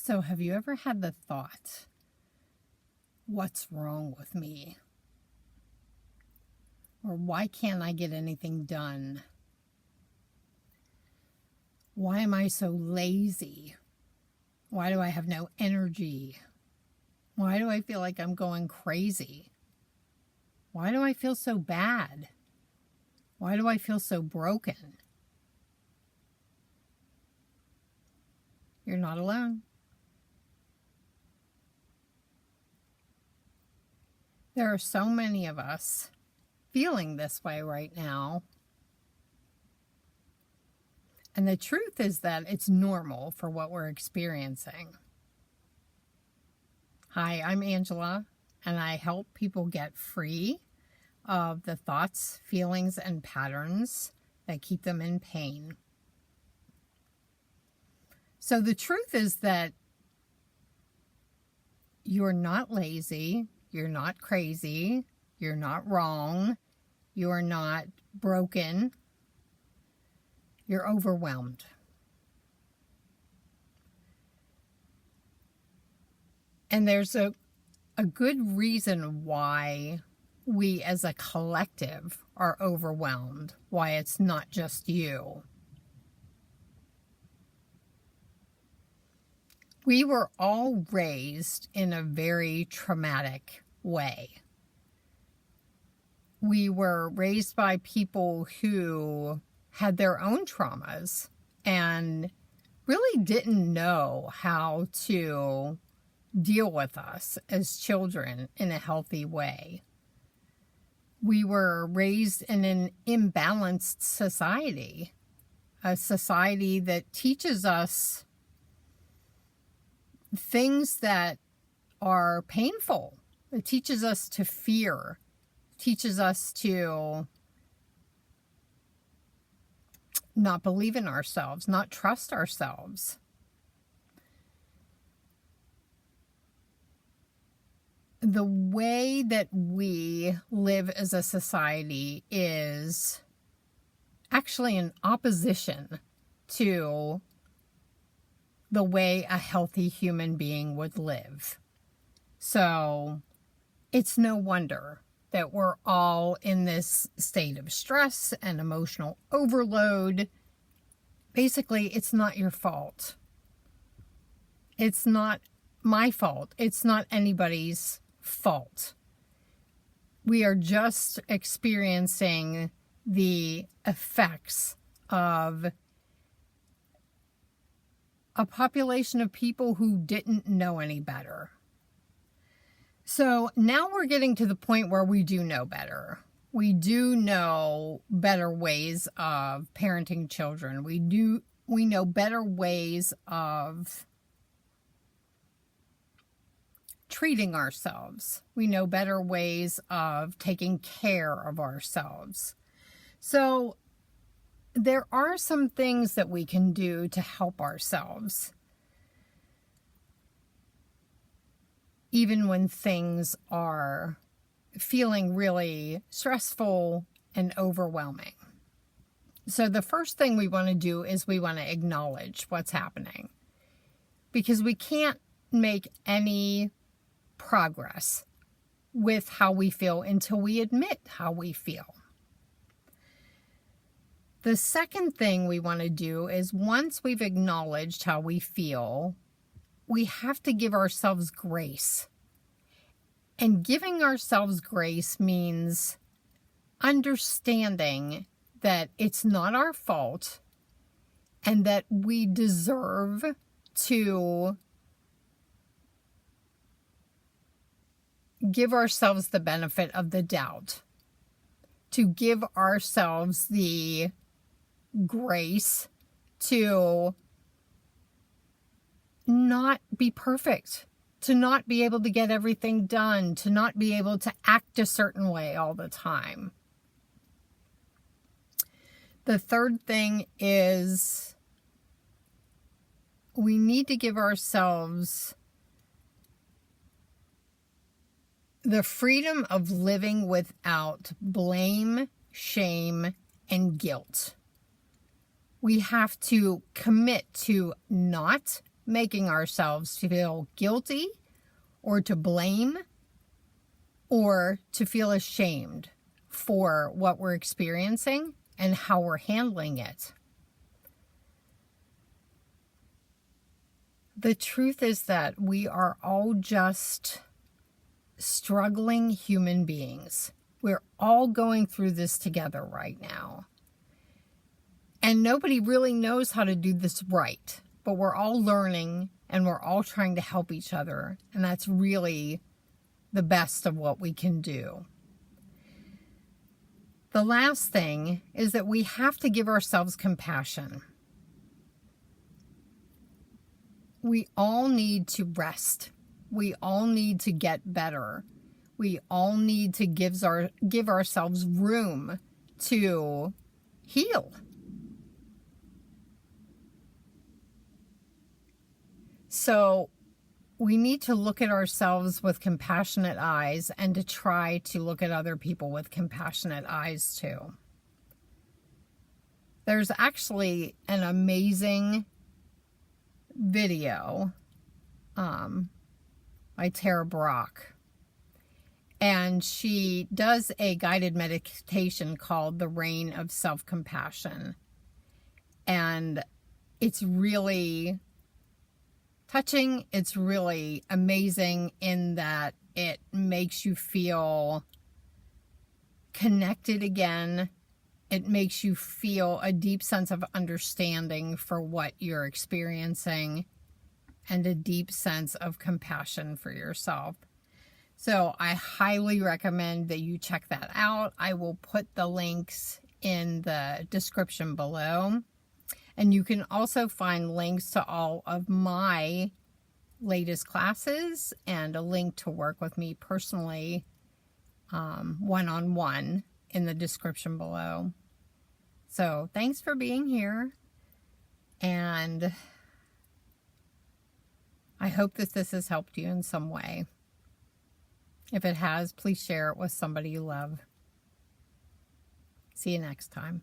So have you ever had the thought, what's wrong with me? Or why can't I get anything done? Why am I so lazy? Why do I have no energy? Why do I feel like I'm going crazy? Why do I feel so bad? Why do I feel so broken? You're not alone. There are so many of us feeling this way right now. And the truth is that it's normal for what we're experiencing. Hi, I'm Angela, and I help people get free of the thoughts, feelings, and patterns that keep them in pain. So the truth is that you're not lazy, you're not crazy, you're not wrong, you're not broken, you're overwhelmed. And there's a good reason why we as a collective are overwhelmed, why it's not just you. We were all raised in a very traumatic way. We were raised by people who had their own traumas and really didn't know how to deal with us as children in a healthy way. We were raised in an imbalanced society, a society that teaches us things that are painful. It teaches us to fear, teaches us to not believe in ourselves, not trust ourselves. The way that we live as a society is actually in opposition to the way a healthy human being would live. So it's no wonder that we're all in this state of stress and emotional overload. Basically, it's not your fault. It's not my fault. It's not anybody's fault. We are just experiencing the effects of a population of people who didn't know any better. So now we're getting to the point where we do know better. We do know better ways of parenting children. We know better ways of treating ourselves. We know better ways of taking care of ourselves. So there are some things that we can do to help ourselves, even when things are feeling really stressful and overwhelming. So the first thing we want to do is we want to acknowledge what's happening, because we can't make any progress with how we feel until we admit how we feel. The second thing we want to do is, once we've acknowledged how we feel, we have to give ourselves grace. And giving ourselves grace means understanding that it's not our fault and that we deserve to give ourselves the benefit of the doubt, to give ourselves the grace to not be perfect, to not be able to get everything done, to not be able to act a certain way all the time. The third thing is we need to give ourselves the freedom of living without blame, shame, and guilt. We have to commit to not making ourselves feel guilty or to blame or to feel ashamed for what we're experiencing and how we're handling it. The truth is that we are all just struggling human beings. We're all going through this together right now. And nobody really knows how to do this right, but we're all learning and we're all trying to help each other. And that's really the best of what we can do. The last thing is that we have to give ourselves compassion. We all need to rest. We all need to get better. We all need to give ourselves room to heal. So we need to look at ourselves with compassionate eyes and to try to look at other people with compassionate eyes too. There's actually an amazing video by Brach. And she does a guided meditation called The Reign of Self-Compassion. And it's really touching. It's really amazing in that it makes you feel connected again. It makes you feel a deep sense of understanding for what you're experiencing and a deep sense of compassion for yourself. So I highly recommend that you check that out. I will put the links in the description below. And you can also find links to all of my latest classes and a link to work with me personally, one-on-one, in the description below. So thanks for being here. And I hope that this has helped you in some way. If it has, please share it with somebody you love. See you next time.